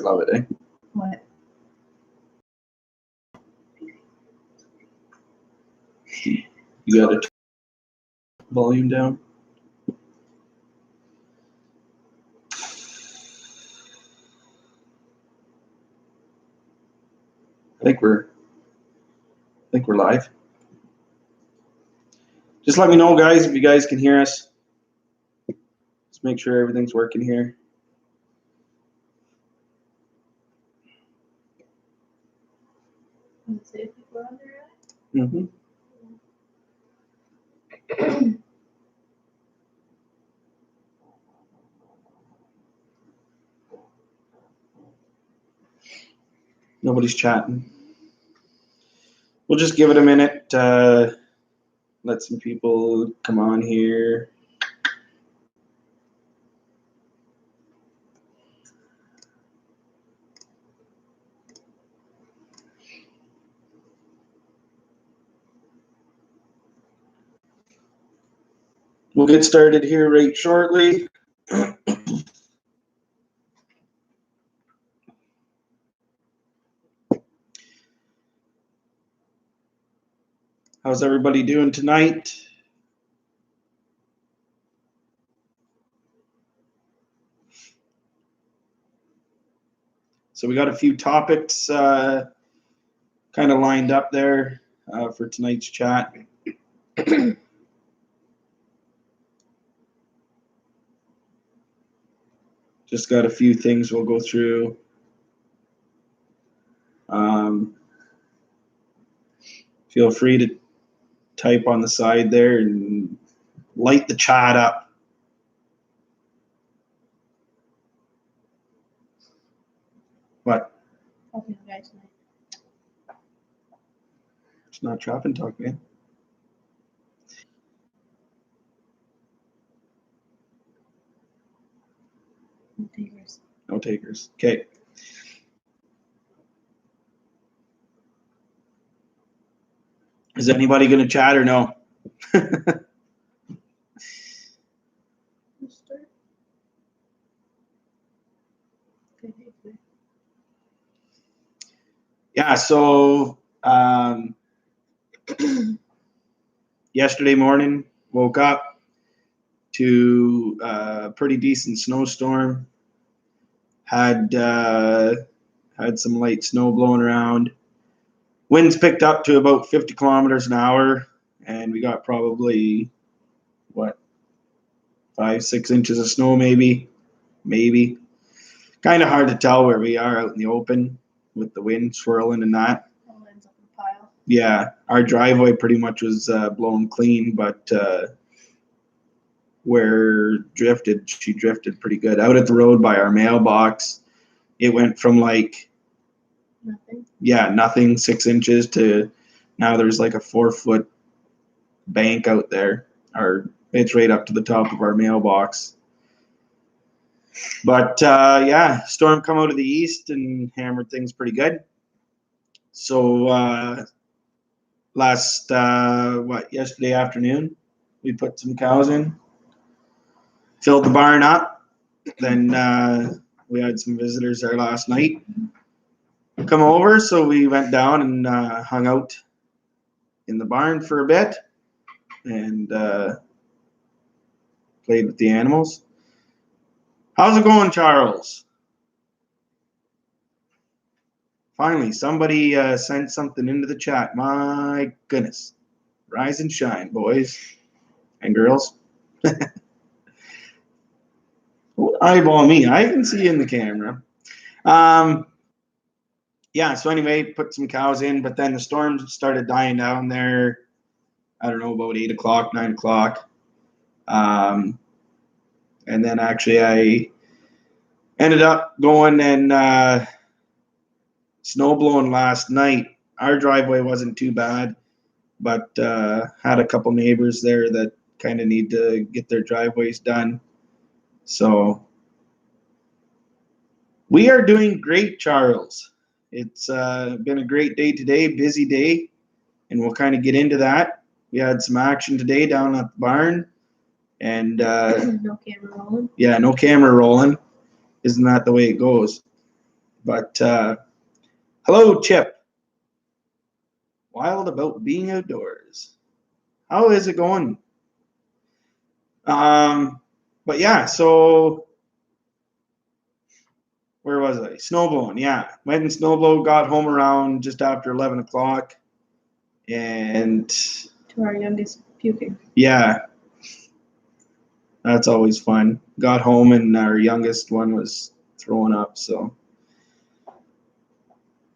love it, eh? What? You got to volume down. I think we're live. Just let me know, guys, if you guys can hear us. Let's make sure everything's working here. Mm-hmm. Nobody's chatting. We'll just give it a minute. Let some people come on here. We'll get started here right shortly. How's everybody doing tonight? So we got a few topics kind of lined up there for tonight's chat. Just got a few things we'll go through. Feel free to type on the side there and light the chat up. What? It's not Trap and Talk, man. No takers. No takers. Okay. Is anybody going to chat or no? Yeah, so yesterday morning, woke up to a pretty decent snowstorm. Had some light snow blowing around. Winds picked up to about 50 kilometers an hour, and we got probably, 5-6 inches of snow maybe. Kind of hard to tell where we are out in the open with the wind swirling and that. All ends up in a pile. Yeah, our driveway pretty much was blown clean, but where she drifted pretty good. Out at the road by our mailbox, it went from like nothing, 6 inches, to now there's like a 4-foot bank out there. It's right up to the top of our mailbox. But storm come out of the east and hammered things pretty good. So yesterday afternoon, we put some cows in, filled the barn up. Then we had some visitors there last night come over, so we went down and hung out in the barn for a bit and played with the animals. How's it going, Charles? Finally, somebody sent something into the chat. My goodness. Rise and shine, boys and girls. Don't eyeball me. I can see you in the camera. So anyway, put some cows in, but then the storm started dying down there, I don't know, about 8 o'clock, 9 o'clock. And then actually I ended up going and snow blowing last night. Our driveway wasn't too bad, but had a couple neighbors there that kind of need to get their driveways done. So we are doing great, Charles. It's been a great day today, busy day, and we'll kind of get into that. We had some action today down at the barn, and no camera rolling. Yeah, no camera rolling. Isn't that the way it goes? But hello, Chip. Wild about being outdoors. How is it going? But yeah, so where was I? Snowblowing, yeah. Went and snowblowed, got home around just after 11 o'clock. And To our youngest puking. yeah, that's always fun. Got home and our youngest one was throwing up. So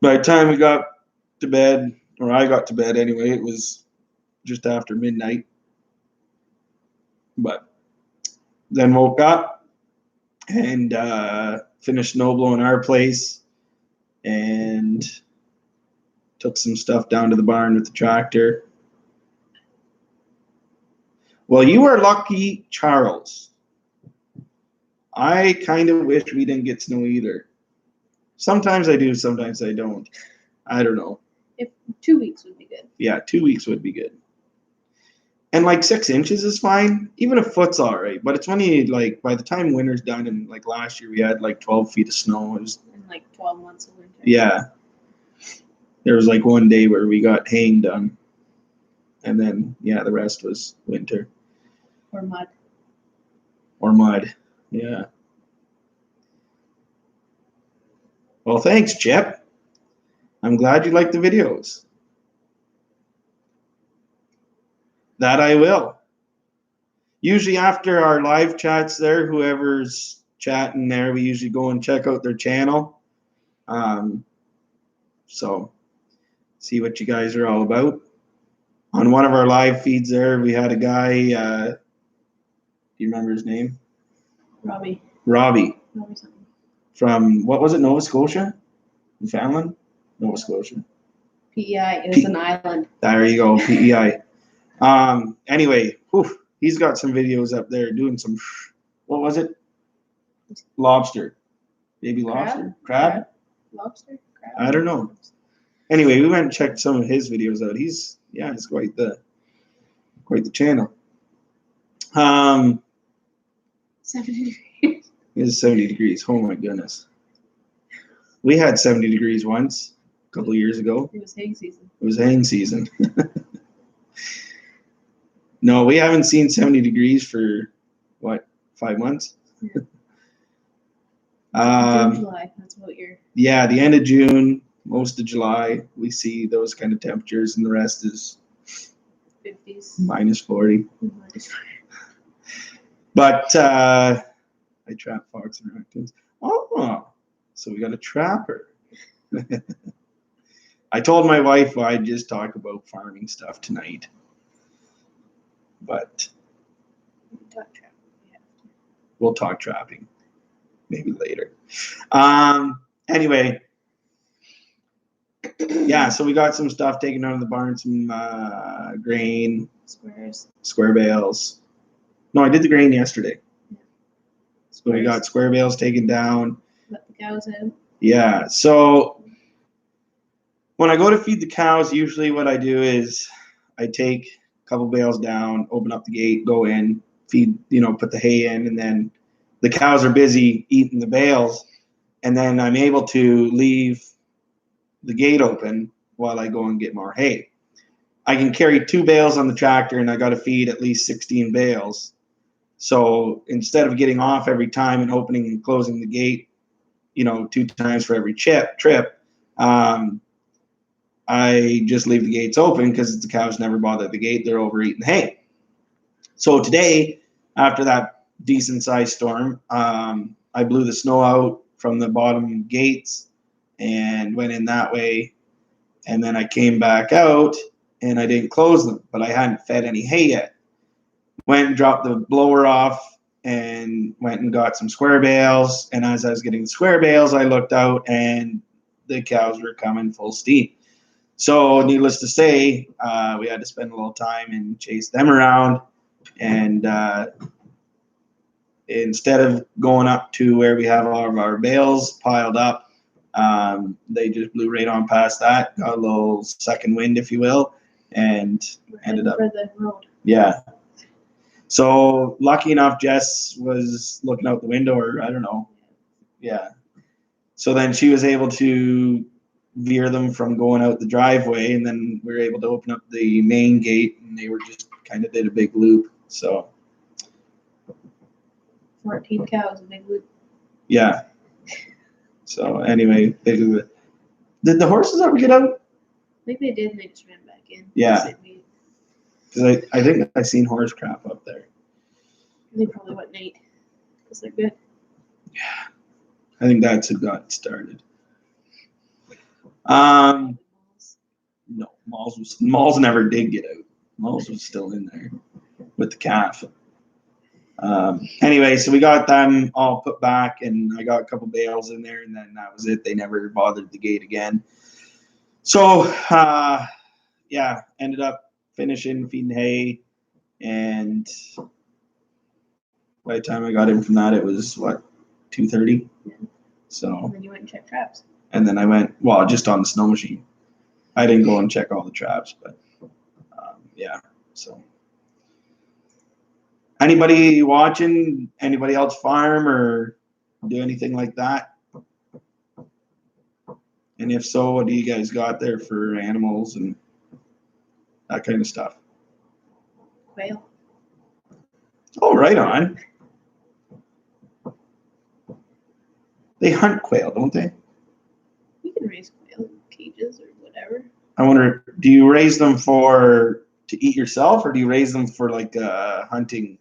by the time we got to bed, or I got to bed anyway, it was just after midnight. But then woke up and finished snowblowing our place and took some stuff down to the barn with the tractor. Well, you are lucky, Charles. I kind of wish we didn't get snow either. Sometimes I do, sometimes I don't. I don't know. If 2 weeks would be good. Yeah, 2 weeks would be good. And like 6 inches is fine. Even a foot's all right. But it's when you, like, by the time winter's done, and like last year we had like 12 feet of snow. It was, In like 12 months of winter. yeah. There was like one day where we got haying done. And then, yeah, the rest was winter. Or mud. Or mud. Yeah. Well, thanks, Chip. I'm glad you like the videos. That I will. Usually after our live chats there, whoever's chatting there, we usually go and check out their channel. So see what you guys are all about. On one of our live feeds there, we had a guy, do you remember his name? Robbie. Robbie. Robbie something. From, what was it, Nova Scotia? Newfoundland? Nova Scotia. PEI is an island. There you go, PEI. Anyway, he's got some videos up there doing some, what was it? Lobster. Baby lobster? Crab? Lobster? Crab? I don't know. Anyway, we went and checked some of his videos out. It's quite the channel. 70 degrees. It's 70 degrees. Oh my goodness. We had 70 degrees once, a couple of years ago. It was hay season. It was haying season. No, we haven't seen 70 degrees for, what, 5 months? Yeah. Um, July. That's what you're. Yeah, the end of June, most of July, we see those kind of temperatures, and the rest is 50s. minus 40. Minus. But I trap fox and raccoons. Oh, so we got a trapper. I told my wife I'd just talk about farming stuff tonight. But we'll talk trapping maybe later. Anyway, yeah, so we got some stuff taken out of the barn, some grain, square bales. No, I did the grain yesterday. So we got square bales taken down. Let the cows in. Yeah, so when I go to feed the cows, usually what I do is I take a couple bales down, open up the gate, go in, feed, put the hay in, and then the cows are busy eating the bales, and then I'm able to leave the gate open while I go and get more hay. I can carry 2 bales on the tractor, and I got to feed at least 16 bales. So instead of getting off every time and opening and closing the gate, 2 times for every trip, I just leave the gates open because the cows never bother the gate. They're overeating hay. So today, after that decent sized storm, I blew the snow out from the bottom gates and went in that way. And then I came back out and I didn't close them, but I hadn't fed any hay yet. Went and dropped the blower off and went and got some square bales. And as I was getting the square bales, I looked out and the cows were coming full steam. So needless to say, we had to spend a little time and chase them around. And instead of going up to where we have all of our bales piled up, they just blew right on past that, got a little second wind, if you will, and ended up. For the road. Yeah. So lucky enough, Jess was looking out the window, or I don't know. Yeah. So then she was able to veer them from going out the driveway, and then we were able to open up the main gate, and they were just kind of did a big loop. So 14 cows, a big loop. yeah. So anyway, did the horses ever get out? I think they did, and they just ran back in. Yeah. Because I think I seen horse crap up there. They probably went and ate because they're good. Yeah, I think that's who got started. No, Malls never did get out. Malls was still in there with the calf. Anyway, so we got them all put back, and I got a couple bales in there, and then that was it. They never bothered the gate again. So, yeah, ended up finishing feeding hay, and by the time I got in from that, it was what, 2:30. Yeah. So. And then you went and checked traps. And then I went, well, just on the snow machine. I didn't go and check all the traps, but yeah. So, anybody watching? Anybody else farm or do anything like that? And if so, what do you guys got there for animals and that kind of stuff? Quail. Oh, right on. They hunt quail, don't they? You can raise quail in cages or whatever. I wonder, do you raise them to eat yourself, or do you raise them for like hunting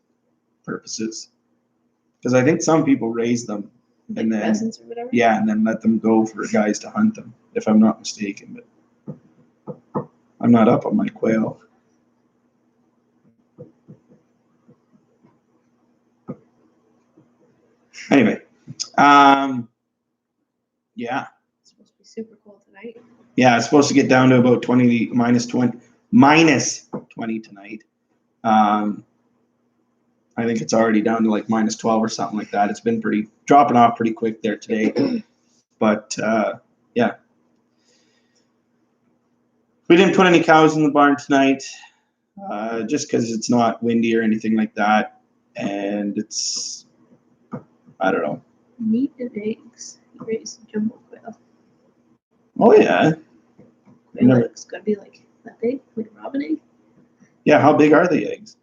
purposes? Because I think some people raise them and then Pheasants or whatever. yeah, and then let them go for guys to hunt them, if I'm not mistaken. But I'm not up on my quail. Anyway, yeah. It's supposed to be super cold tonight. Yeah, it's supposed to get down to about minus 20 tonight. I think it's already down to like minus 12 or something like that. It's been dropping off pretty quick there today. But yeah. We didn't put any cows in the barn tonight, just because it's not windy or anything like that. And it's, I don't know. Meat and eggs. You raise jumbo quail. Oh, yeah. Quail eggs gotta be like that big, like a robin egg. Yeah, how big are the eggs?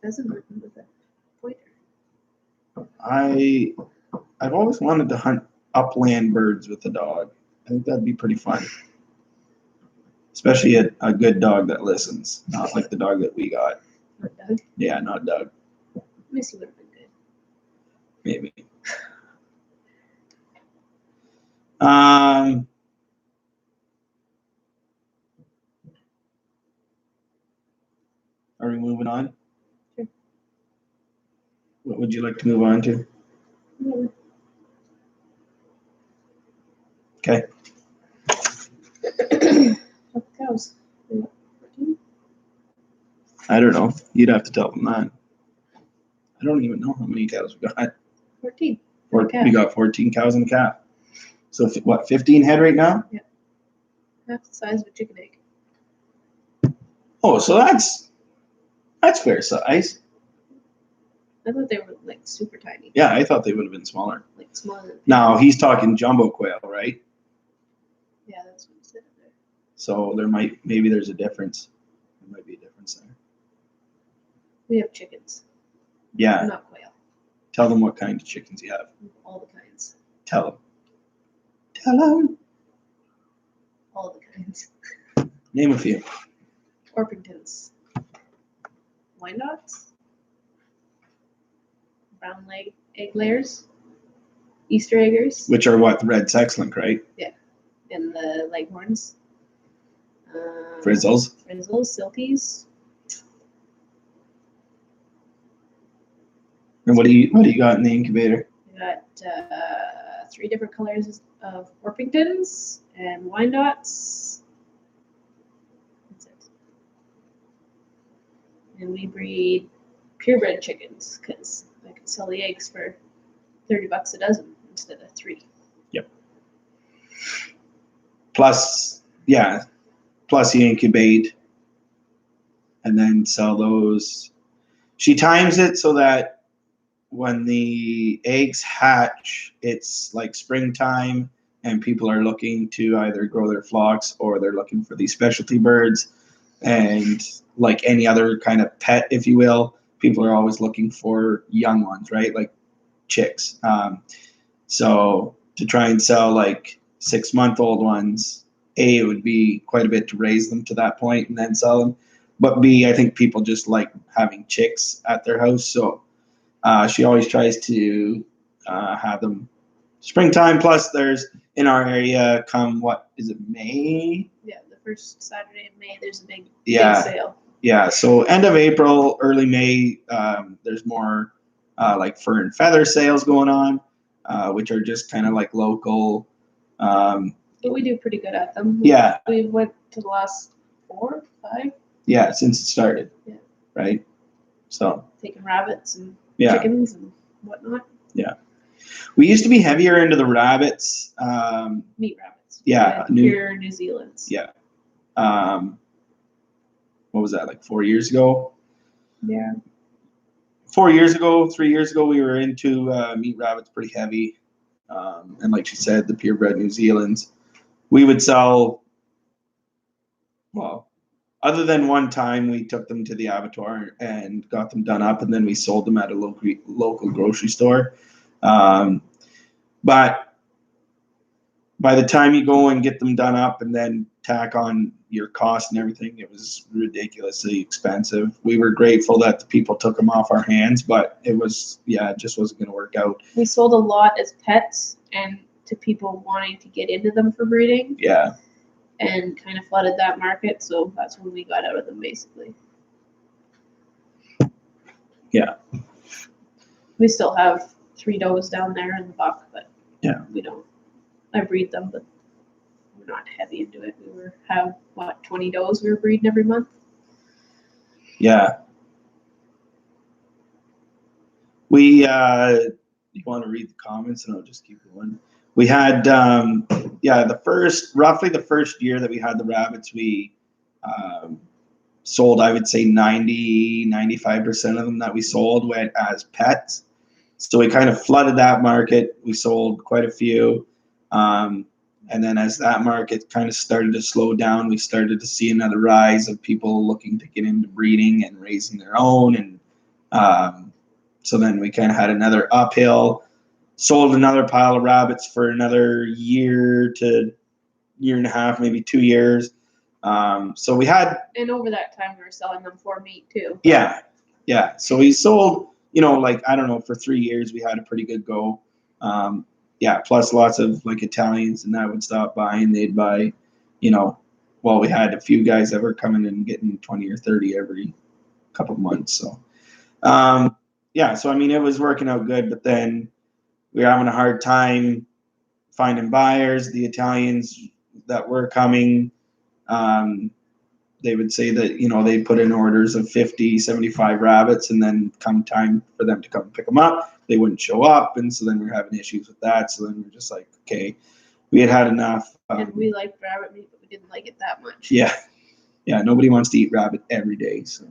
Pheasant hunting with a pointer. I've always wanted to hunt upland birds with a dog. I think that'd be pretty fun. Especially a good dog that listens, not like the dog that we got. Not Doug. Yeah, not Doug. Missy would have been good. Maybe. Are we moving on? Sure. What would you like to move on to? Yeah. Okay. How cows? 14? I don't know. You'd have to tell them that. I don't even know how many cows we got. 14. We got 14 cows and a calf. So what, 15 head right now? Yeah. Half the size of a chicken egg. Oh, so that's fair size. I thought they were like super tiny. Yeah, I thought they would have been smaller. Like smaller than. Now he's talking jumbo quail, right? Yeah, that's what he said there. So maybe there's a difference. There might be a difference there. We have chickens. Yeah. Not quail. Tell them what kind of chickens you have. All the kinds. Tell them. Tell them. All the kinds. Name a few. Orpingtons. Wyandottes. Brown egg layers. Easter eggers. Which are what? The red sex-link, right? Yeah. And the leghorns. Frizzles. Silkies. And what do you got in the incubator? We got 3 different colors of Orpingtons and Wyandottes. That's it. And we breed purebred chickens because I can sell the eggs for $30 a dozen instead of 3. Yep. Plus you incubate and then sell those. she times it so that when the eggs hatch, it's like springtime and people are looking to either grow their flocks or they're looking for these specialty birds. And like any other kind of pet, if you will, people are always looking for young ones, right? Like chicks. So to try and sell like 6-month-old ones, A, it would be quite a bit to raise them to that point and then sell them. But B, I think people just like having chicks at their house. So she always tries to have them springtime. Plus, there's in our area come, what is it, May? Yeah, the first Saturday in May, there's a big sale. Yeah, so end of April, early May, there's more like fur and feather sales going on, which are just kind of like local. But we do pretty good at them. Yeah. We went to the last 4, 5. Yeah, since it started. Yeah. Right? So. Taking rabbits and yeah. chickens and whatnot. Yeah. We used to be heavier into the rabbits. Meat rabbits. Yeah. Pure New Zealand's. Yeah. What was that, like 4 years ago? Yeah. 4 years ago, 3 years ago, we were into meat rabbits pretty heavy. And like she said, the purebred New Zealand's. We would sell, well, other than one time we took them to the abattoir and got them done up, and then we sold them at a local grocery store. But by the time you go and get them done up and then tack on your cost and everything, it was ridiculously expensive. We were grateful that the people took them off our hands, but it just wasn't going to work out. We sold a lot as pets and to people wanting to get into them for breeding. Yeah. And kind of flooded that market, so that's when we got out of them, basically. Yeah. We still have 3 does down there in the buck, but yeah, we don't. I breed them, but we're not heavy into it. We have 20 does we were breeding every month. Yeah. We you want to read the comments and I'll just keep going. We had roughly the first year that we had the rabbits, we sold, I would say 95% of them that we sold went as pets. So we kind of flooded that market. We sold quite a few. And then as that market kind of started to slow down, we started to see another rise of people looking to get into breeding and raising their own. And so then we kind of had another uphill, sold another pile of rabbits for another year to year and a half, maybe 2 years. So we had... And over that time, we were selling them for meat, too. Yeah, yeah. So we sold, like, I don't know, for 3 years, we had a pretty good go. Plus lots of, like, Italians and that would stop by, and they'd buy, we had a few guys that were coming and getting 20 or 30 every couple of months. So, so, I mean, it was working out good, but then we were having a hard time finding buyers. The Italians that were coming, they would say that, they put in orders of 50, 75 rabbits, and then come time for them to come pick them up, they wouldn't show up. And so then we were having issues with that. So then we're just like, okay, we had enough. And we liked rabbit meat, but we didn't like it that much. Yeah. Yeah. Nobody wants to eat rabbit every day. So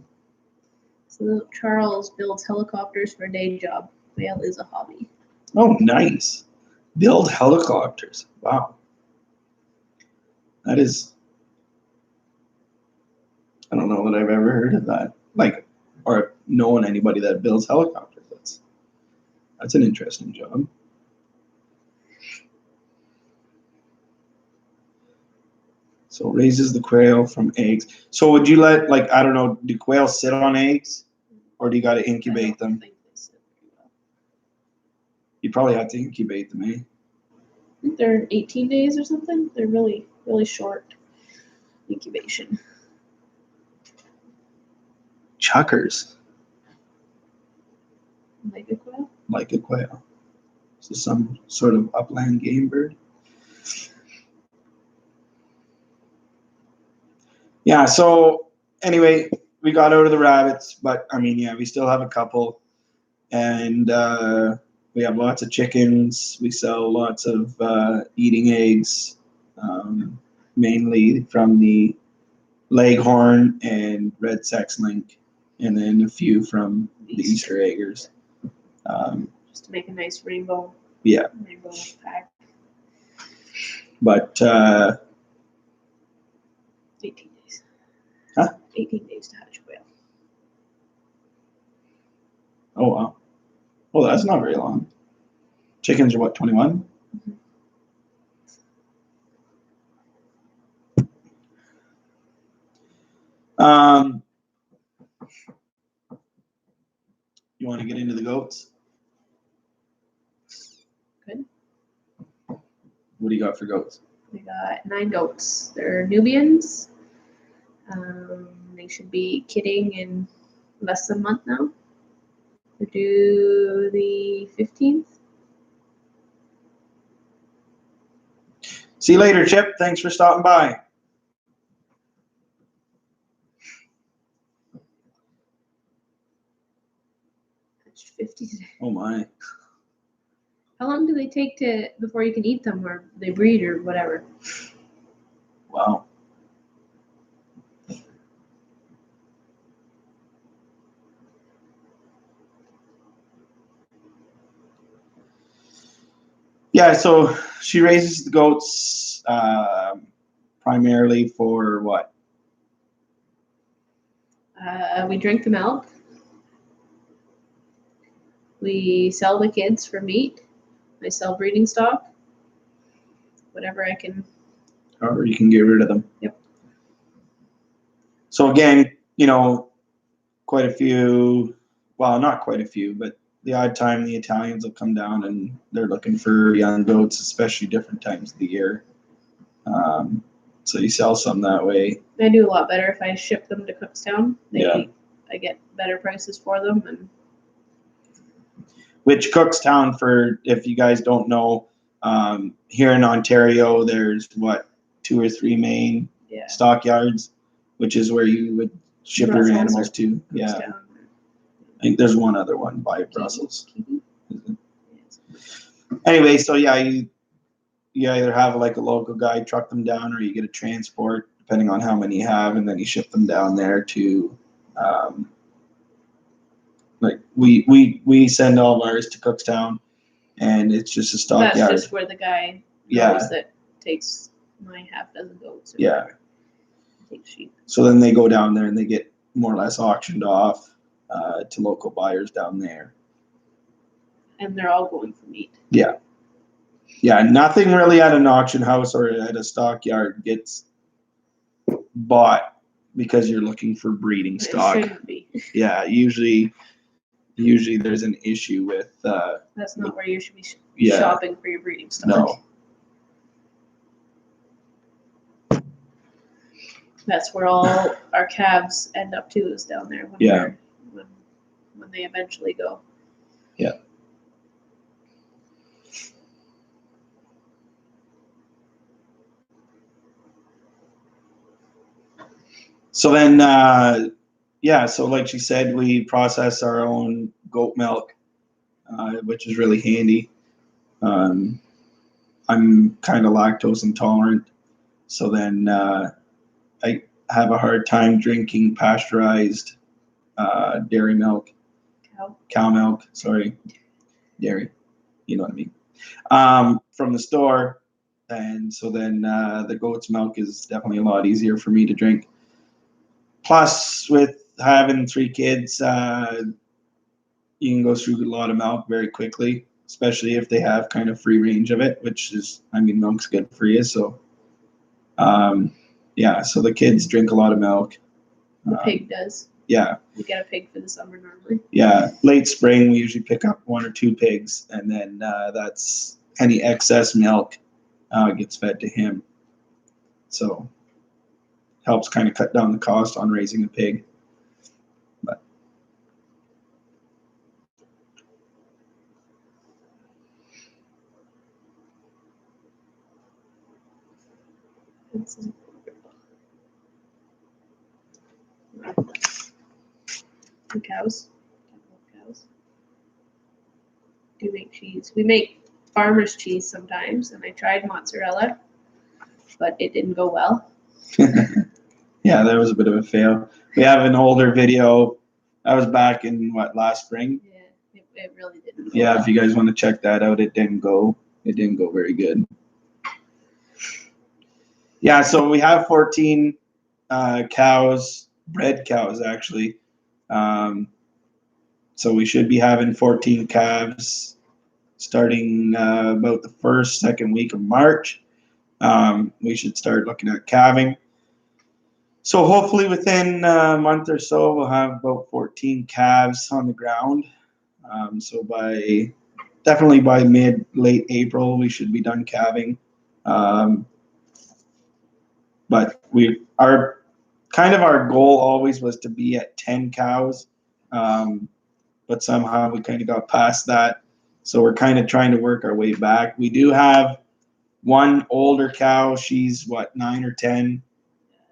Charles builds helicopters for a day job. Whale is a hobby. Oh, nice. Build helicopters. Wow. That is, I don't know that I've ever heard of that. Like, or known anybody that builds helicopters. That's an interesting job. So raises the quail from eggs. So would you let, like, I don't know, do quail sit on eggs? Or do you got to incubate them? I think they sit pretty well. You probably have to incubate them, eh? I think they're 18 days or something. They're really, really short incubation. Chuckers. Like a quail? Like a quail. So some sort of upland game bird. Yeah, so anyway, we got out of the rabbits, but I mean, yeah, we still have a couple. And we have lots of chickens. We sell lots of eating eggs, mainly from the Leghorn and Red Sex Link, and then a few from the Easter eggers. Just to make a nice rainbow. Yeah. Rainbow pack. But 18 days. Huh? 18 days to hatch a quail. oh wow, well that's not very long. Chickens are what, 21? You want to get into the goats? Good. What do you got for goats? We got 9 goats. They're Nubians. They should be kidding in less than a month now. They're due the 15th. See you later, Chip. Thanks for stopping by. That's 50 today. Oh my. How long do they take to before you can eat them, or they breed, or whatever? Wow. Yeah, so she raises the goats primarily for what? We drink the milk. We sell the kids for meat. I sell breeding stock. Whatever I can. Or you can get rid of them. Yep. So again, quite a few, well, not quite a few, but the odd time the Italians will come down and they're looking for young goats, especially different times of the year. So you sell some that way. I do a lot better if I ship them to Cookstown. Yeah. I get better prices for them, and Which Cookstown, for if you guys don't know, here in Ontario, there's 2 or 3 main yeah. stockyards, which is where you would ship your Brussels animals or to. Yeah, Cookstown. I think there's one other one by Brussels. Kiwi? Anyway, so yeah, you either have like a local guy truck them down, or you get a transport, depending on how many you have, and then you ship them down there to. Like we send all of ours to Cookstown, and it's just a stockyard. That's just where the guy Yeah. knows that takes my half dozen goats. Or Yeah. takes sheep. So then they go down there and they get more or less auctioned off to local buyers down there. And they're all going for meat. Yeah. Yeah, nothing really at an auction house or at a stockyard gets bought because you're looking for breeding stock. It shouldn't be. Yeah, usually there's an issue with. That's not where you should be Yeah. shopping for your breeding stock. No. That's where all our calves end up too, is down there. Yeah. When they eventually go. Yeah. So then, so like she said, we process our own goat milk, which is really handy. I'm kind of lactose intolerant, so then I have a hard time drinking pasteurized dairy milk. Cow milk, sorry. Dairy, you know what I mean. From the store, and so then the goat's milk is definitely a lot easier for me to drink. Plus, with having 3 kids, you can go through a lot of milk very quickly, especially if they have kind of free range of it, which is, milk's good for you. So, so the kids drink a lot of milk. The pig does. Yeah. We get a pig for the summer normally. Yeah. Late spring, we usually pick up 1 or 2 pigs, and then that's any excess milk gets fed to him. So, helps kind of cut down the cost on raising a pig. But the cows do make cheese. We make farmer's cheese sometimes, and I tried mozzarella, but it didn't go well. yeah, that was a bit of a fail. We have an older video That was back in last spring. Yeah, it really didn't. Yeah, if you guys want to check that out, it didn't go very good. Yeah, so we have 14 cows, bred cows actually. So we should be having 14 calves starting about the second week of March. We should start looking at calving. So hopefully within a month or so, we'll have about 14 calves on the ground. So definitely by late April, we should be done calving. But our goal always was to be at 10 cows. But somehow we kind of got past that. So we're kind of trying to work our way back. We do have one older cow. She's 9 or 10.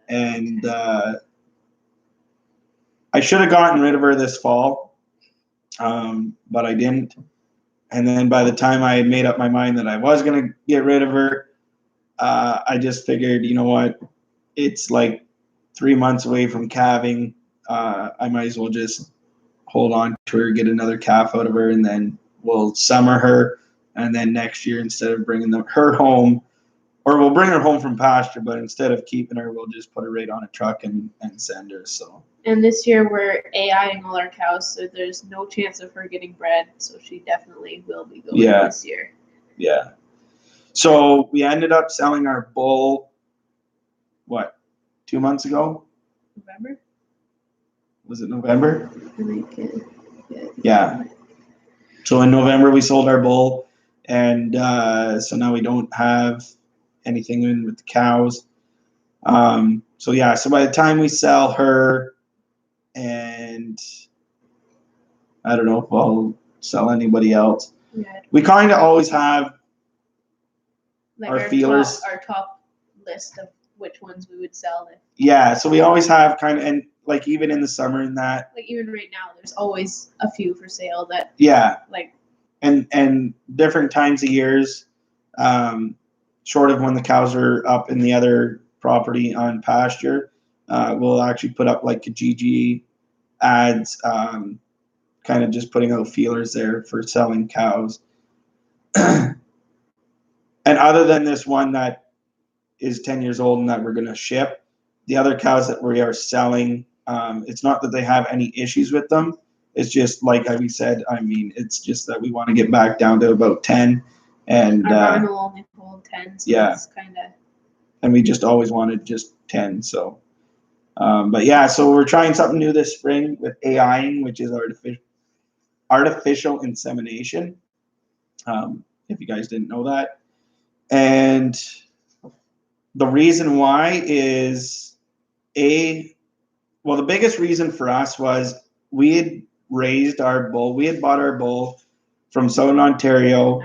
And I should have gotten rid of her this fall, but I didn't. And then by the time I had made up my mind that I was going to get rid of her, I just figured, you know what? It's like 3 months away from calving. I might as well just hold on to her, get another calf out of her, and then we'll summer her. And then next year, instead of bringing her home, or we'll bring her home from pasture, but instead of keeping her, we'll just put her right on a truck and send her. So. And this year we're AIing all our cows, so there's no chance of her getting bred. So she definitely will be going this year. Yeah. So we ended up selling our bull, 2 months ago? November? Was it November? I think yeah. So in November we sold our bull, and so now we don't have anything in with the cows. So by the time we sell her, and I don't know if I'll sell anybody else. Yeah. We kind of always have our feelers. Our top list of which ones we would sell. So we always have and like even in the summer and that. Like even right now, there's always a few for sale that. Yeah. And different times of years, short of when the cows are up in the other property on pasture, we'll actually put up like Kijiji ads, kind of just putting out feelers there for selling cows. And other than this one that is 10 years old and that we're going to ship, the other cows that we are selling, it's not that they have any issues with them. It's just like we said, it's just that we want to get back down to about 10. And our barn will only hold 10, so it's kind of. And we just always wanted just 10, so. So we're trying something new this spring with AIing, which is artificial insemination. If you guys didn't know that. And the reason why is the biggest reason for us was we had raised our bull. We had bought our bull from Southern Ontario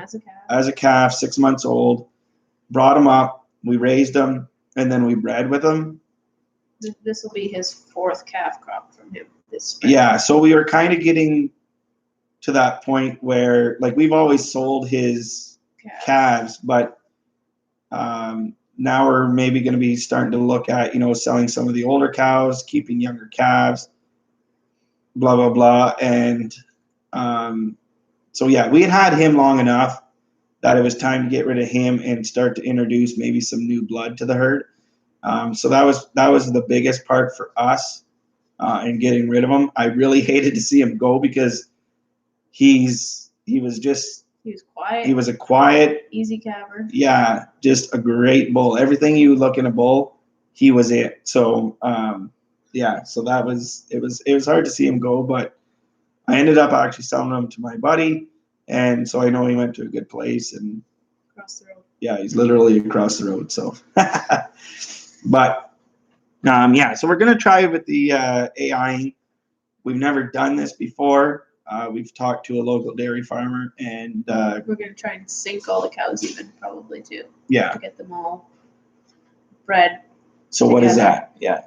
as a calf, 6 months old, brought him up, we raised him, and then we bred with him. This will be his 4th calf crop from him this spring. Yeah, so we were kind of getting to that point where, like, we've always sold his calves, but now we're maybe going to be starting to look at, selling some of the older cows, keeping younger calves, blah, blah, blah. And we had him long enough that it was time to get rid of him and start to introduce maybe some new blood to the herd. So that was the biggest part for us in getting rid of him. I really hated to see him go because he was quiet. He was a quiet, easy calver. Yeah, just a great bull. Everything you would look in a bull, he was it. So so that was it was hard to see him go, but I ended up actually selling him to my buddy, and so I know he went to a good place and across the road. Yeah, he's literally across the road. So, but so we're gonna try with the AIing. We've never done this before. We've talked to a local dairy farmer, and we're gonna try and sync all the cows even probably too. Yeah. To get them all bred. So together. What is that? Yeah.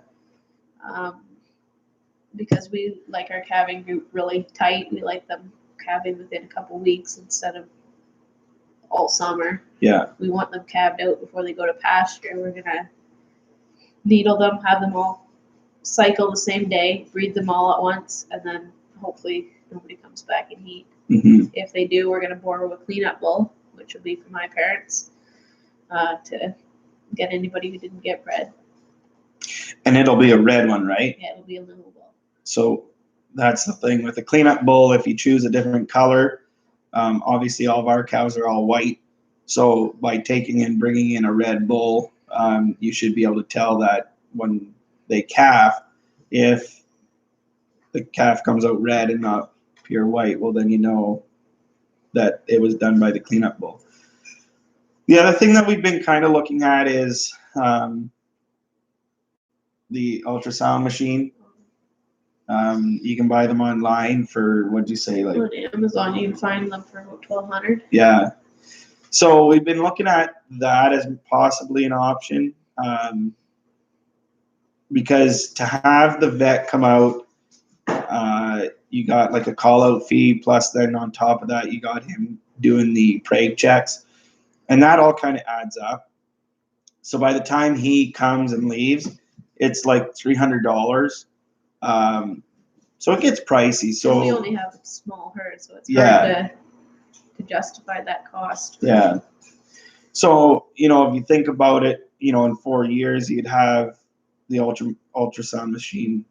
Because we like our calving group really tight. We like them calving within a couple weeks instead of all summer. Yeah. We want them calved out before they go to pasture. We're gonna needle them, have them all cycle the same day, breed them all at once, and then hopefully nobody comes back in heat. Mhm. If they do, we're gonna borrow a cleanup bull, which will be for my parents, to get anybody who didn't get bred. And it'll be a red one, right? Yeah, it'll be a little bull. So that's the thing with the cleanup bull. If you choose a different color, obviously all of our cows are all white. So by taking and bringing in a red bull, you should be able to tell that when they calf, if the calf comes out red and not pure white, well, then you know that it was done by the cleanup bull. The other thing that we've been kind of looking at is the ultrasound machine. You can buy them online for, what'd you say, like? On Amazon, you can find them for about $1,200. Yeah. So we've been looking at that as possibly an option, because to have the vet come out, you got like a call out fee, plus then on top of that, you got him doing the preg checks, and that all kind of adds up. So by the time he comes and leaves, it's like $300. So it gets pricey. So we only have a small herd, so it's Yeah. hard to justify that cost. Yeah. So, if you think about it, in 4 years, you'd have the ultrasound machine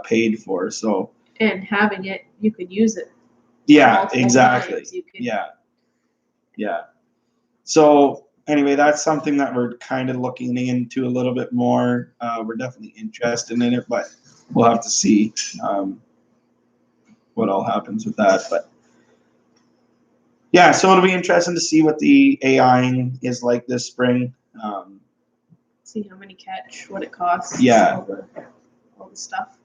paid for. So, And having it, you could use it. yeah, multiple exactly. times. You could, Yeah. So, anyway, that's something that we're kind of looking into a little bit more. We're definitely interested in it, but we'll have to see what all happens with that. But yeah, so it'll be interesting to see what the AI is like this spring. see how many catch, what it costs. Yeah. All the stuff.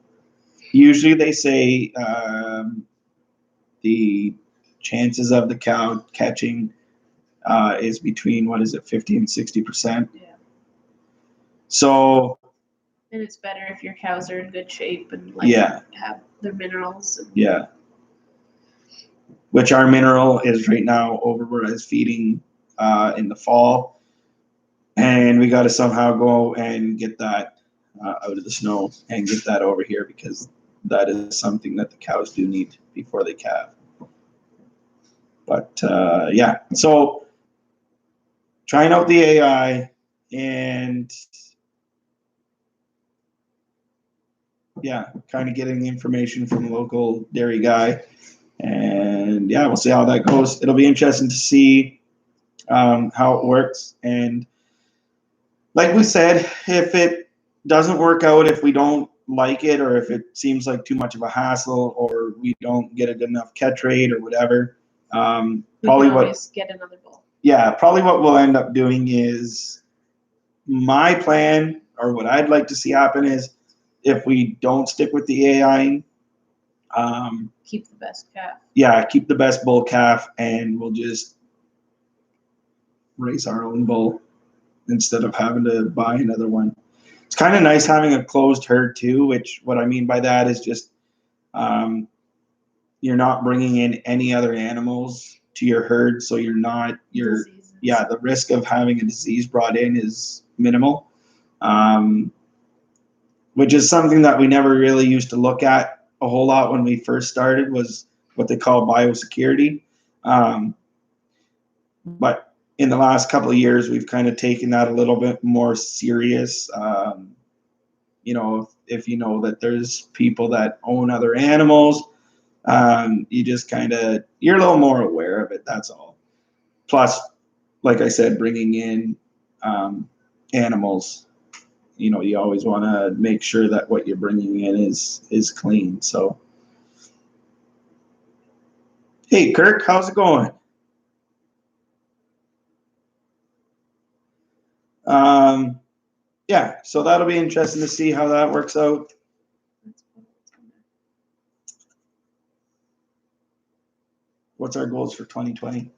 Usually they say the chances of the cow catching is between, 50 and 60%. Yeah. So. And it's better if your cows are in good shape and have their minerals. Yeah. Which our mineral is right now over where I was feeding in the fall, and we got to somehow go and get that out of the snow and get that over here, because that is something that the cows do need before they calve. But yeah, so trying out the AI and kind of getting the information from the local dairy guy. And yeah, we'll see how that goes. It'll be interesting to see how it works. And like we said, if it doesn't work out, if we don't like it, or if it seems like too much of a hassle, or we don't get a good enough catch rate or whatever, we can always get another bull. Yeah, probably what we'll end up doing is, my plan, or what I'd like to see happen, is if we don't stick with the AI, keep the best calf. Yeah, keep the best bull calf, and we'll just raise our own bull instead of having to buy another one. It's kind of nice having a closed herd too, which what I mean by that is just you're not bringing in any other animals to your herd, so Diseases. The risk of having a disease brought in is minimal, which is something that we never really used to look at a whole lot when we first started, was what they call biosecurity. But in the last couple of years, we've kind of taken that a little bit more serious. If you know that there's people that own other animals, you just you're a little more aware of it. That's all. Plus, like I said, bringing in animals, you always want to make sure that what you're bringing in is clean. So, hey, Kirk, how's it going? Yeah, so that'll be interesting to see how that works out. What's our goals for 2020?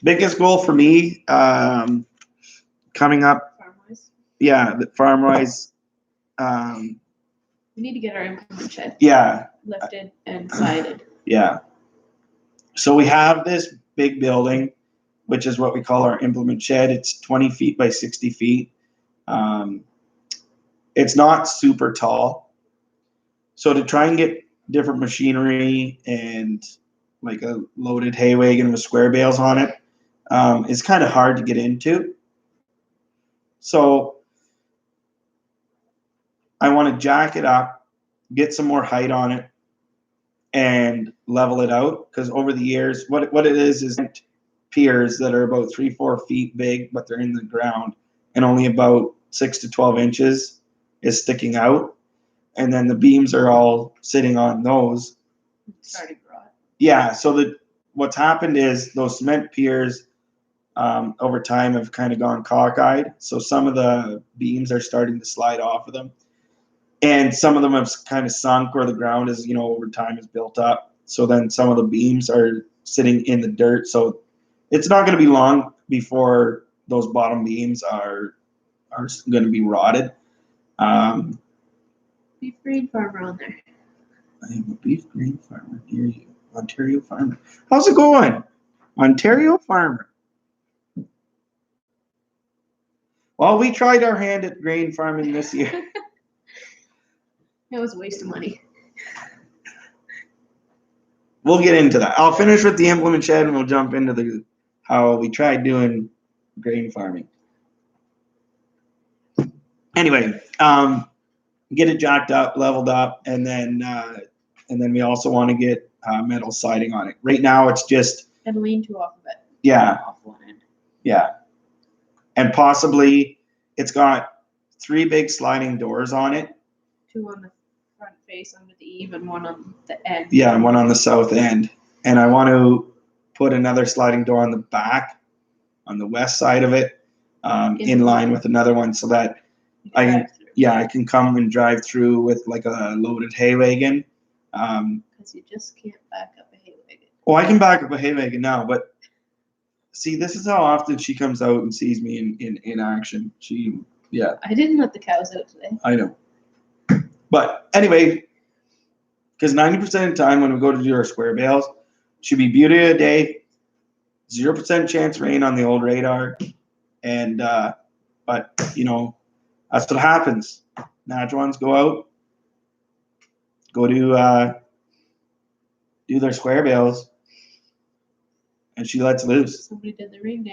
Biggest goal for me coming up. Farm-wise. Yeah, farm-wise. We need to get our implement shed. Yeah. Lifted and sided. Yeah. So we have this big building, which is what we call our implement shed. It's 20 feet by 60 feet. it's not super tall. So to try and get different machinery and like a loaded hay wagon with square bales on it is kind of hard to get into. So I want to jack it up, get some more height on it, and level it out. Because over the years, what it is piers that are about 3-4 feet big, but they're in the ground, and only about 6 to 12 inches is sticking out. And then the beams are all sitting on those. Starting rot. Yeah, so what's happened is those cement piers over time have kind of gone cockeyed. So some of the beams are starting to slide off of them. And some of them have kind of sunk, or the ground is, over time has built up. So then some of the beams are sitting in the dirt. So it's not going to be long before those bottom beams are going to be rotted. Beef grain farmer on there. I am a beef grain farmer near you. Ontario farmer. How's it going? Ontario farmer. Well, we tried our hand at grain farming this year. That was a waste of money. We'll get into that. I'll finish with the implement shed and we'll jump into how we tried doing grain farming. Anyway, get it jacked up, leveled up, and then we also want to get metal siding on it. Right now, it's just And lean-to off of it. Yeah. Off one end. Yeah, and possibly it's got 3 big sliding doors on it. 2 on the front face under the eave and 1 on the end. Yeah, and 1 on the south end. And I want to put another sliding door on the back, on the west side of it, in line with another one, so that I can come and drive through with like a loaded hay wagon. Because you just can't back up a hay wagon. Well, I can back up a hay wagon now, but see, this is how often she comes out and sees me in action. I didn't let the cows out today. I know. But anyway, because 90% of the time when we go to do our square bales, should be beauty of the day, 0% chance rain on the old radar, and but that's what happens. Nadjuans go out, go to do their square bales, and she lets loose. Somebody did the rain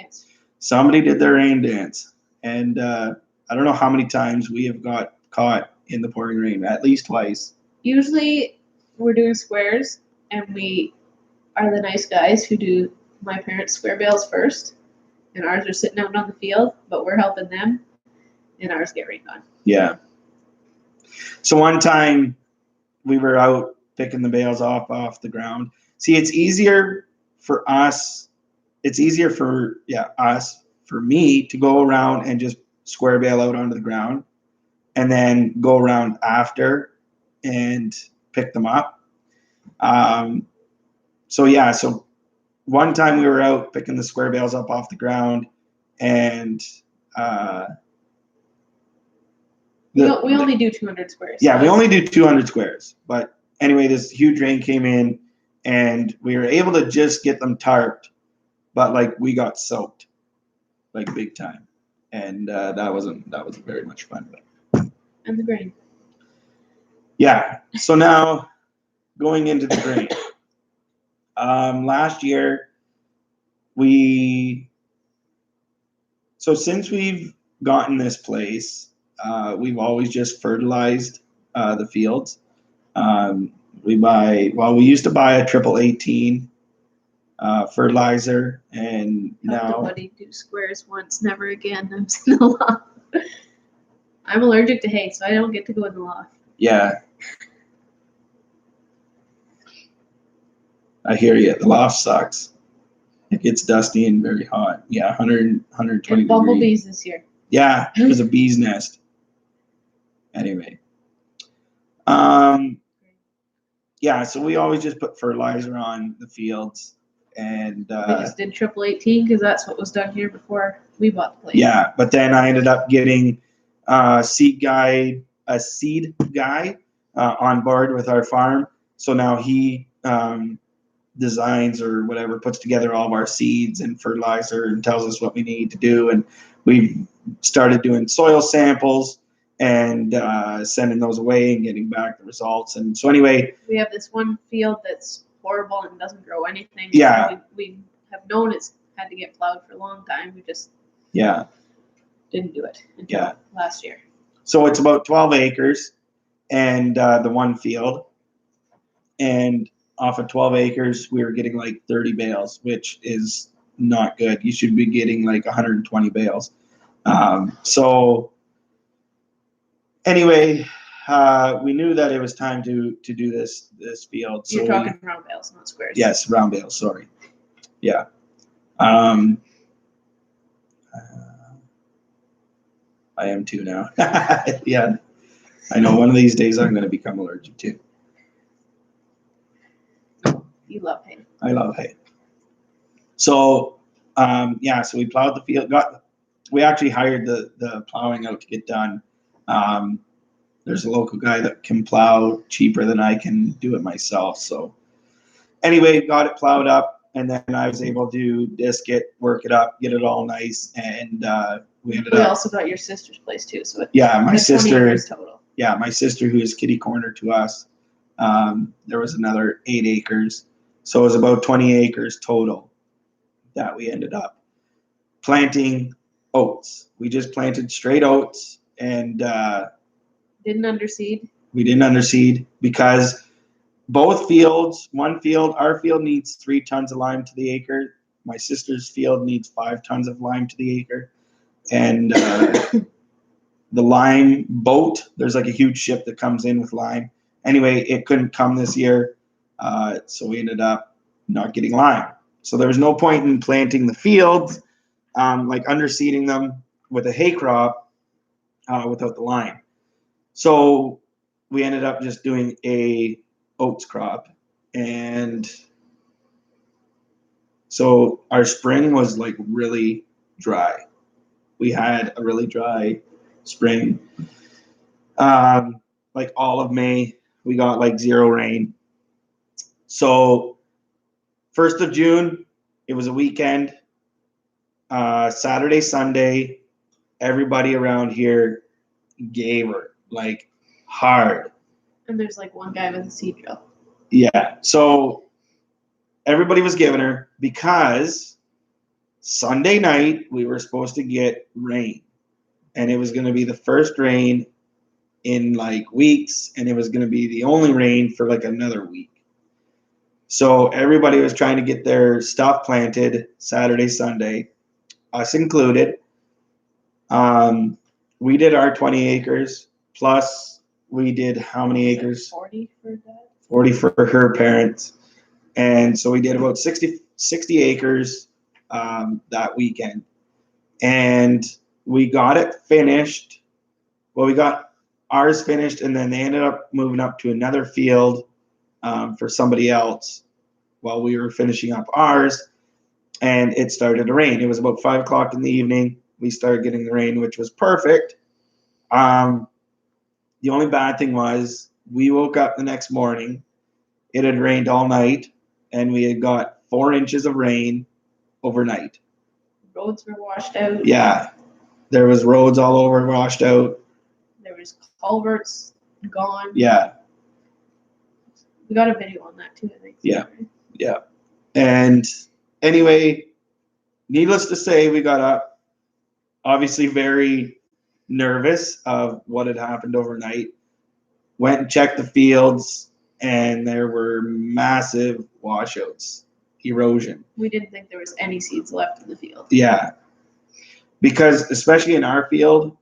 dance. And I don't know how many times we have got caught in the pouring rain, at least twice. Usually we're doing squares, and we are the nice guys who do my parents' square bales first, and ours are sitting out on the field, but we're helping them, and ours get rained on. Yeah. So one time we were out picking the bales off the ground. See, it's easier for us. It's easier for me to go around and just square bale out onto the ground, and then go around after and pick them up. So one time we were out picking the square bales up off the ground, and we only do 200 squares. Yeah, we only do 200 squares. But anyway, this huge rain came in, and we were able to just get them tarped, but like we got soaked, like big time, and that wasn't very much fun. And the grain. Yeah. So now going into the grain. Last year since we've gotten this place, we've always just fertilized the fields. We used to buy a 18 fertilizer, and now Nobody do squares once, never again. I'm in the loft. I'm allergic to hay, so I don't get to go in the loft. Yeah. I hear you. The loft sucks. It gets dusty and very hot. Yeah, 120 and bumblebees this year. Yeah, it was a bee's nest. Anyway. Yeah, so we always just put fertilizer on the fields, and we just did 18 because that's what was done here before we bought the place. Yeah, but then I ended up getting a seed guy on board with our farm. So now he designs or whatever, puts together all of our seeds and fertilizer and tells us what we need to do. And we've started doing soil samples, and sending those away and getting back the results. And so anyway, We have this one field that's horrible and doesn't grow anything. Yeah. We have known it's had to get plowed for a long time. We just yeah. didn't do it until last year. So it's about 12 acres and the one field. And off of 12 acres, we were getting like 30 bales, which is not good. You should be getting like 120 bales. So anyway, we knew that it was time to do this field. So You're talking round bales, not squares. Yes, round bales. Sorry. Yeah. I am too now. Yeah. I know one of these days I'm going to become allergic too. You love hay. I love hay. So, so we plowed the field. We actually hired the plowing out to get done. There's a local guy that can plow cheaper than I can do it myself. So anyway, got it plowed up, and then I was able to disc it, work it up, get it all nice, and we ended up. We also got your sister's place too. So my sister. Total. Yeah, my sister, who is kitty corner to us. There was another 8 acres. So it was about 20 acres total that we ended up planting oats. We just planted straight oats and didn't underseed. We didn't underseed because both fields, our field needs 3 tons of lime to the acre. My sister's field needs 5 tons of lime to the acre. And the lime boat, there's like a huge ship that comes in with lime. Anyway, it couldn't come this year. So we ended up not getting lime. So there was no point in planting the fields, like underseeding them with a hay crop without the lime. So we ended up just doing a oats crop. And so our spring was like really dry. We had a really dry spring. Like all of May, we got like 0 rain. So 1st of June, it was a weekend. Saturday, Sunday, everybody around here gave her like hard. And there's like one guy with a seed drill. Yeah. So everybody was giving her because Sunday night we were supposed to get rain. And it was going to be the first rain in like weeks. And it was going to be the only rain for like another week. So everybody was trying to get their stuff planted Saturday, Sunday, us included. We did our 20 acres, plus we did how many acres? 40 for that. 40 for her parents. And so we did about 60 acres that weekend. And we got it finished. Well, we got ours finished, and then they ended up moving up to another field for somebody else while we were finishing up ours, and it started to rain. It was about 5 o'clock in the evening. We started getting the rain, which was perfect. The only bad thing was we woke up the next morning. It had rained all night, and we had got 4 inches of rain overnight. Roads were washed out. Yeah, there was roads all over washed out. There was culverts gone. Yeah. We got a video on that too, I think. Yeah. Yeah. And anyway, needless to say, we got up obviously very nervous of what had happened overnight. Went and checked the fields, and there were massive washouts, erosion. We didn't think there was any seeds left in the field. Yeah. Because especially in our field,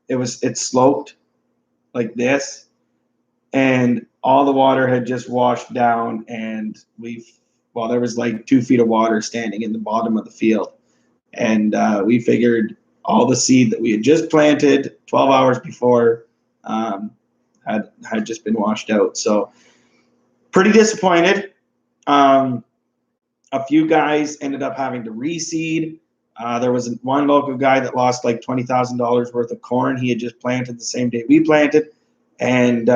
it sloped like this, and all the water had just washed down, and there was like 2 feet of water standing in the bottom of the field. And we figured all the seed that we had just planted 12 hours before had just been washed out. So pretty disappointed. A few guys ended up having to reseed. There was one local guy that lost like $20,000 worth of corn. He had just planted the same day we planted, and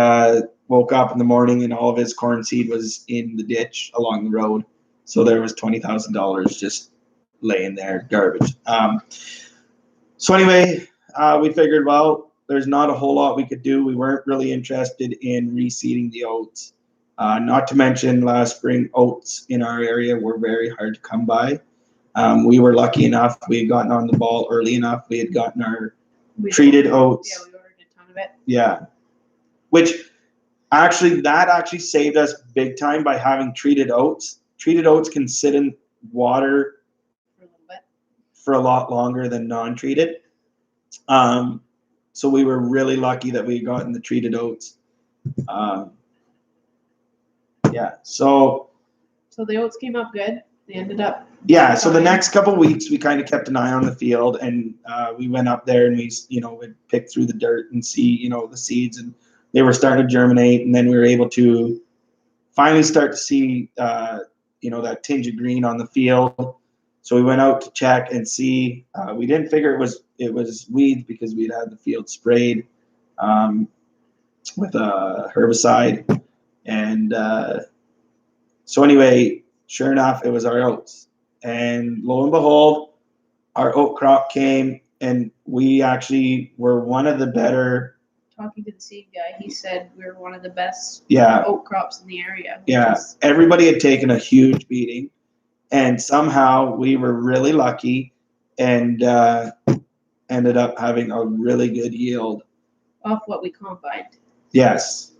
woke up in the morning and all of his corn seed was in the ditch along the road. So there was $20,000 just laying there, garbage. So anyway, we figured, well, there's not a whole lot we could do. We weren't really interested in reseeding the oats. Not to mention last spring, oats in our area were very hard to come by. We were lucky enough. We had gotten on the ball early enough. We had gotten our treated oats. Yeah, we ordered a ton of it. Yeah. Which that saved us big time by having treated oats. Treated oats can sit in water For a little bit. for a lot longer than non-treated. So we were really lucky that we had gotten the treated oats. Yeah. So the oats came up good. They ended up. Yeah. So the next couple of weeks, we kind of kept an eye on the field, and we went up there and we, would pick through the dirt and see, the seeds, and they were starting to germinate, and then we were able to finally start to see, that tinge of green on the field. So we went out to check and see. We didn't figure it was weeds because we'd had the field sprayed with a herbicide, and so anyway, sure enough, it was our oats, and lo and behold, our oat crop came, and we actually were one of the better. Talking to the seed guy, he said we were one of the best Yeah. oat crops in the area. Yeah, everybody had taken a huge beating, and somehow we were really lucky and ended up having a really good yield. Off what we combined. Yes.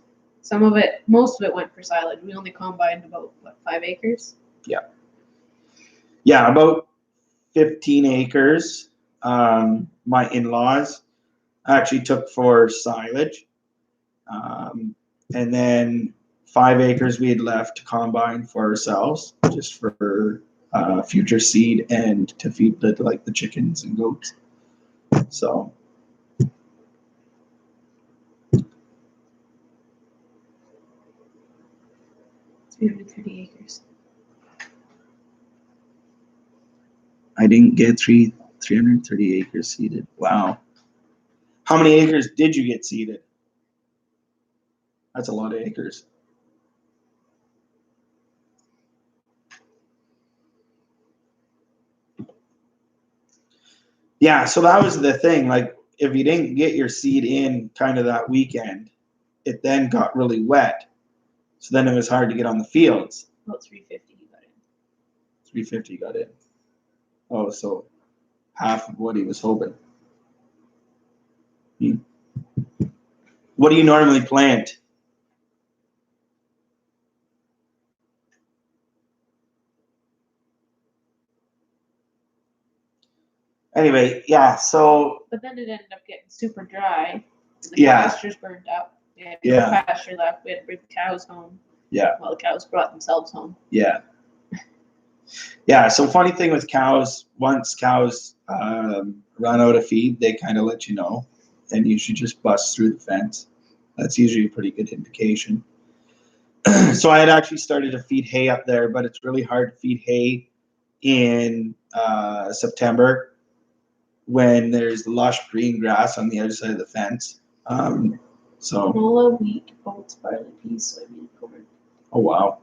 Most of it went for silage. We only combined about, 5 acres? Yeah. Yeah, about 15 acres. My in-laws actually took for silage. And then 5 acres we had left to combine for ourselves, just for future seed and to feed the chickens and goats. So 330 acres. I didn't get 330 acres seeded. Wow. How many acres did you get seeded? That's a lot of acres. Yeah, so that was the thing. Like, if you didn't get your seed in kind of that weekend, it then got really wet. So then it was hard to get on the fields. About 350 he got in. 350 got in. Oh, so half of what he was hoping. What do you normally plant? Anyway, yeah, so. But then it ended up getting super dry. The pastures burned up. Yeah. Pasture left. We had to bring the cows home. Yeah. Well, the cows brought themselves home. Yeah. Yeah, so funny thing with cows, once cows run out of feed, they kind of let you know, and you should just bust through the fence. That's usually a pretty good indication. So I had actually started to feed hay up there, but it's really hard to feed hay in September when there's lush green grass on the other side of the fence. So. Canola, wheat, oats, barley, peas, soybean, corn. Oh wow.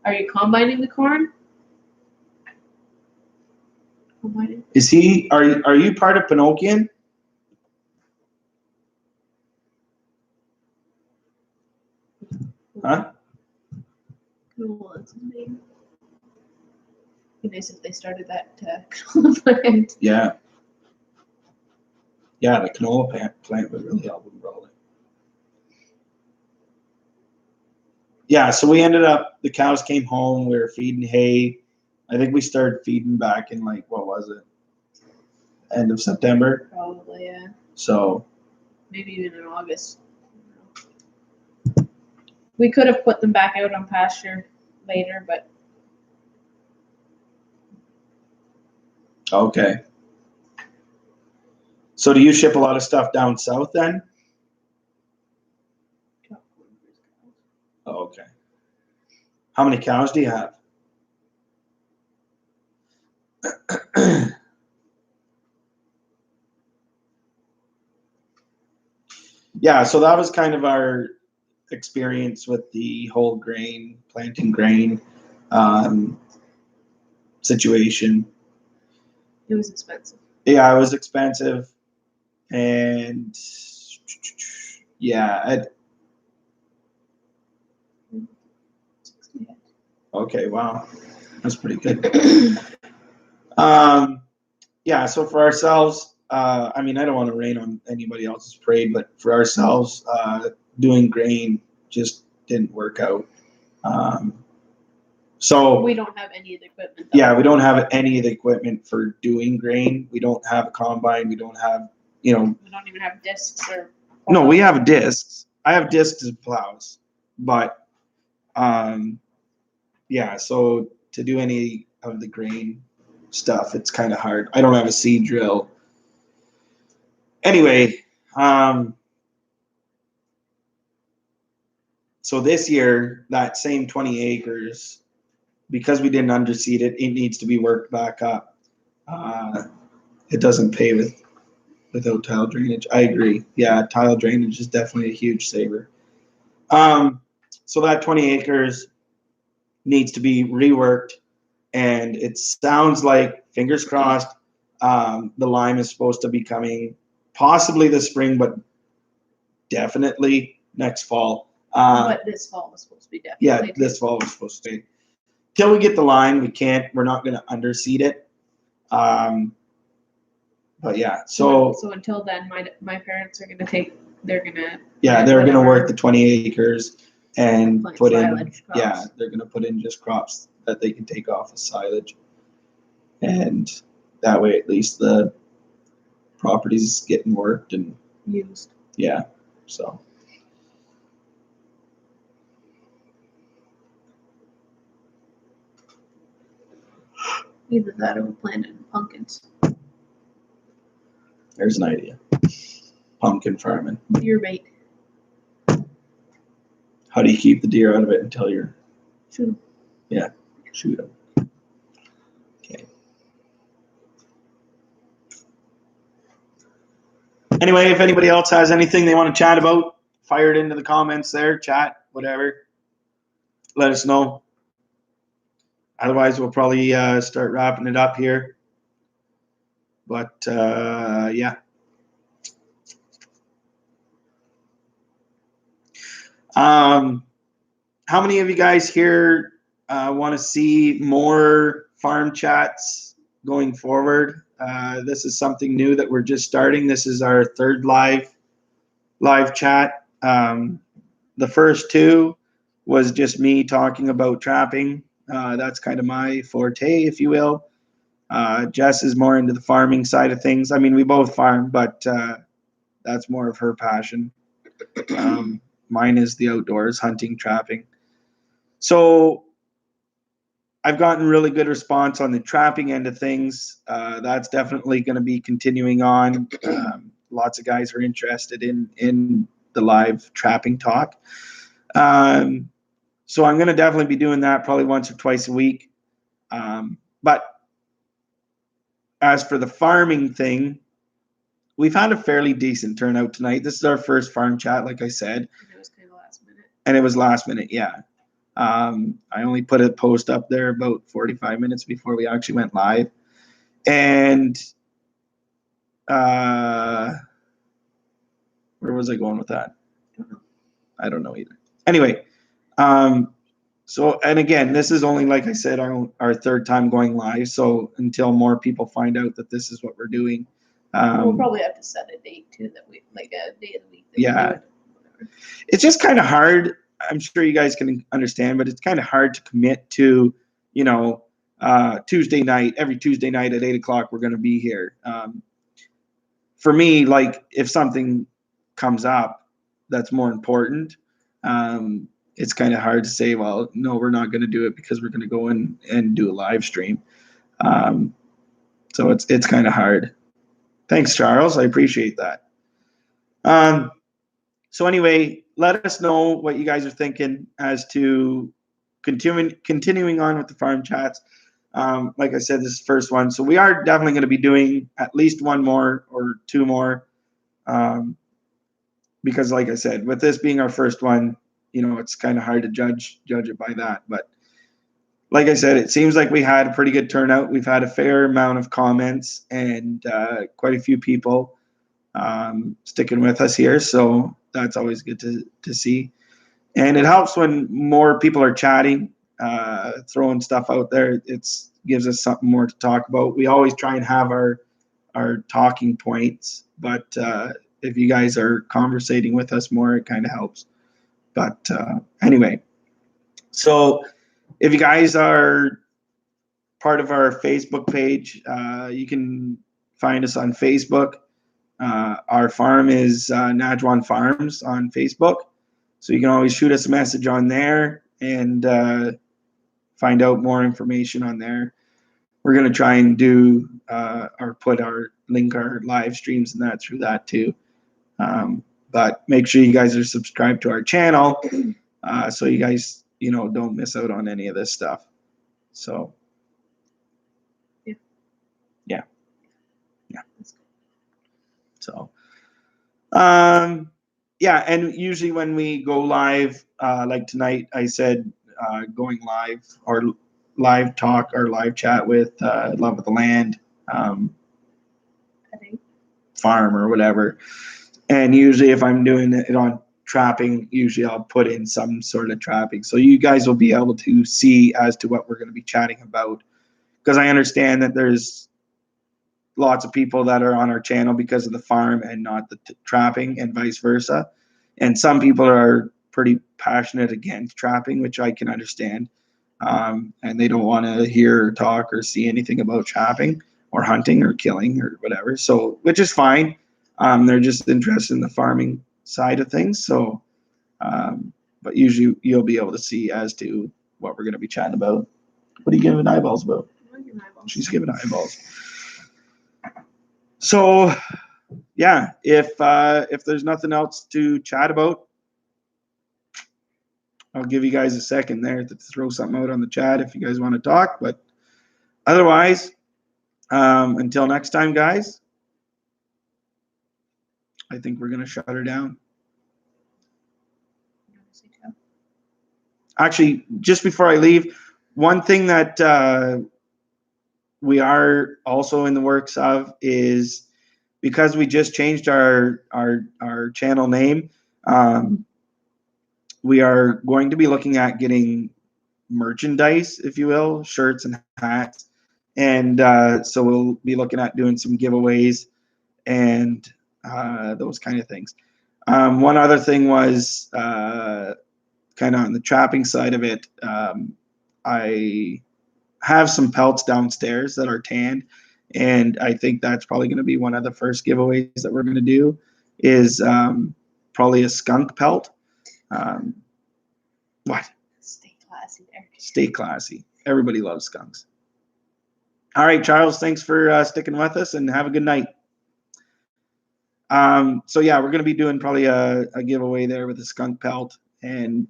Are you combining the corn? Combining. Is he? Are you part of Pinokian? Huh? Canola, that's his name. It'd be nice if they started that canola plant. Yeah. Yeah, the canola plant would really help with rolling. Yeah, so we ended up, the cows came home, we were feeding hay. I think we started feeding back in what was it? End of September? Probably, yeah. So. Maybe even in August. We could have put them back out on pasture later, but. Okay. So do you ship a lot of stuff down south then? Oh, okay. How many cows do you have? Yeah, so that was kind of our experience with the whole planting grain situation. It was expensive. Yeah, it was expensive. And yeah, okay, wow, that's pretty good. Yeah, so for ourselves, I mean, I don't want to rain on anybody else's parade, but for ourselves, doing grain just didn't work out. So We don't have any of the equipment. Though. Yeah, we don't have any of the equipment for doing grain. We don't have a combine. We don't have, We don't even have discs or. No, we have discs. I have discs and plows, but yeah. So to do any of the grain stuff, it's kind of hard. I don't have a seed drill. Anyway, so this year, that same 20 acres, because we didn't underseed it, it needs to be worked back up. It doesn't pay without tile drainage. I agree. Yeah, tile drainage is definitely a huge saver. So that 20 acres needs to be reworked, and it sounds like, fingers crossed, the lime is supposed to be coming possibly this spring, but definitely next fall. But this fall was supposed to be definitely. Yeah, this fall was supposed to be. Till we get the line, we're not going to underseed it. But yeah, so until then, my parents are gonna they're gonna work the 20 acres and put in crops. Yeah, they're gonna put in just crops that they can take off of silage, and that way at least the property's getting worked and used. Yeah, so. Either that or we planted pumpkins. There's an idea. Pumpkin farming. Deer bait. How do you keep the deer out of it until you're shoot them? Yeah, shoot them. Okay. Anyway, if anybody else has anything they want to chat about, fire it into the comments there, chat, whatever. Let us know. Otherwise, we'll probably start wrapping it up here. But yeah. How many of you guys here want to see more farm chats going forward? This is something new that we're just starting. This is our third live chat. The first two was just me talking about trapping. That's kind of my forte, if you will. Jess is more into the farming side of things. I mean, we both farm, but that's more of her passion. Mine is the outdoors, hunting, trapping. So I've gotten really good response on the trapping end of things. That's definitely going to be continuing on. Lots of guys are interested in the live trapping talk. So I'm going to definitely be doing that probably once or twice a week. But as for the farming thing, we've had a fairly decent turnout tonight. This is our first farm chat, like I said. And it was kind of last minute. And it was last minute, yeah. I only put a post up there about 45 minutes before we actually went live. And where was I going with that? I don't know either. Anyway, so, and again, this is only, like I said, our third time going live. So until more people find out that this is what we're doing. We'll probably have to set a date too, that we like a day of the week. Yeah. It's just kind of hard. I'm sure you guys can understand, but it's kind of hard to commit to, Tuesday night, every Tuesday night at 8:00, we're going to be here. For me, like if something comes up that's more important, it's kind of hard to say, well, no, we're not going to do it because we're going to go in and do a live stream. So it's kind of hard. Thanks, Charles. I appreciate that. So anyway, let us know what you guys are thinking as to continuing on with the farm chats. Like I said, this is the first one. So we are definitely going to be doing at least one more or two more. Because like I said, with this being our first one, it's kind of hard to judge it by that. But like I said, it seems like we had a pretty good turnout. We've had a fair amount of comments and quite a few people sticking with us here. So that's always good to see. And it helps when more people are chatting, throwing stuff out there. It gives us something more to talk about. We always try and have our talking points, but if you guys are conversating with us more, it kind of helps. But anyway, so if you guys are part of our Facebook page, you can find us on Facebook. Our farm is Najwan Farms on Facebook. So you can always shoot us a message on there and find out more information on there. We're going to try and do or put our link our live streams and that through that too. But make sure you guys are subscribed to our channel so you guys, don't miss out on any of this stuff. So, yeah. So, yeah, and usually when we go live, like tonight, I said going live or live talk or live chat with Love of the Land farm or whatever. And usually if I'm doing it on trapping, usually I'll put in some sort of trapping. So you guys will be able to see as to what we're going to be chatting about. Because I understand that there's lots of people that are on our channel because of the farm and not the trapping and vice versa. And some people are pretty passionate against trapping, which I can understand. And they don't want to hear or talk or see anything about trapping or hunting or killing or whatever. So, which is fine. They're just interested in the farming side of things. So, but usually you'll be able to see as to what we're going to be chatting about. What are you giving eyeballs about? She's giving eyeballs. So, yeah, if there's nothing else to chat about, I'll give you guys a second there to throw something out on the chat if you guys want to talk. But otherwise, until next time, guys, I think we're going to shut her down. Actually, just before I leave, one thing that we are also in the works of is because we just changed our channel name, we are going to be looking at getting merchandise, if you will, shirts and hats. And so we'll be looking at doing some giveaways and those kind of things. One other thing was kind of on the trapping side of it. I have some pelts downstairs that are tanned, and I think that's probably going to be one of the first giveaways that we're going to do is probably a skunk pelt. What? Stay classy there. Stay classy. Everybody loves skunks. All right, Charles, thanks for sticking with us, and have a good night. So yeah, we're going to be doing probably a giveaway there with a skunk pelt, and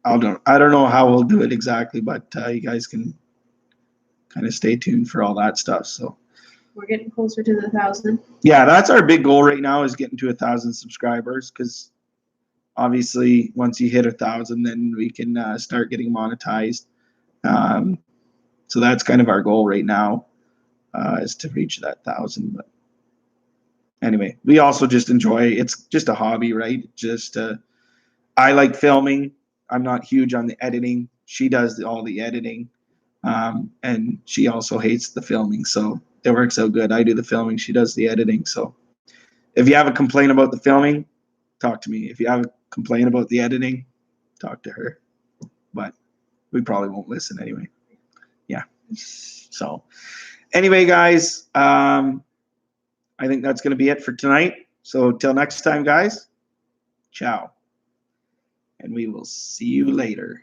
I don't know how we'll do it exactly, but you guys can kind of stay tuned for all that stuff. So we're getting closer to the 1,000. Yeah, that's our big goal right now is getting to 1,000 subscribers, because obviously once you hit 1,000, then we can start getting monetized. So that's kind of our goal right now, is to reach that 1,000. But anyway, we also just enjoy, it's just a hobby, right? Just I like filming. I'm not huge on the editing. She does all the editing, and she also hates the filming, so it works out good. I do the filming, she does the editing. So if you have a complaint about the filming, talk to me. If you have a complaint about the editing, talk to her. But we probably won't listen anyway. Yeah. So anyway, guys, I think that's going to be it for tonight. So till next time, guys, ciao. And we will see you later.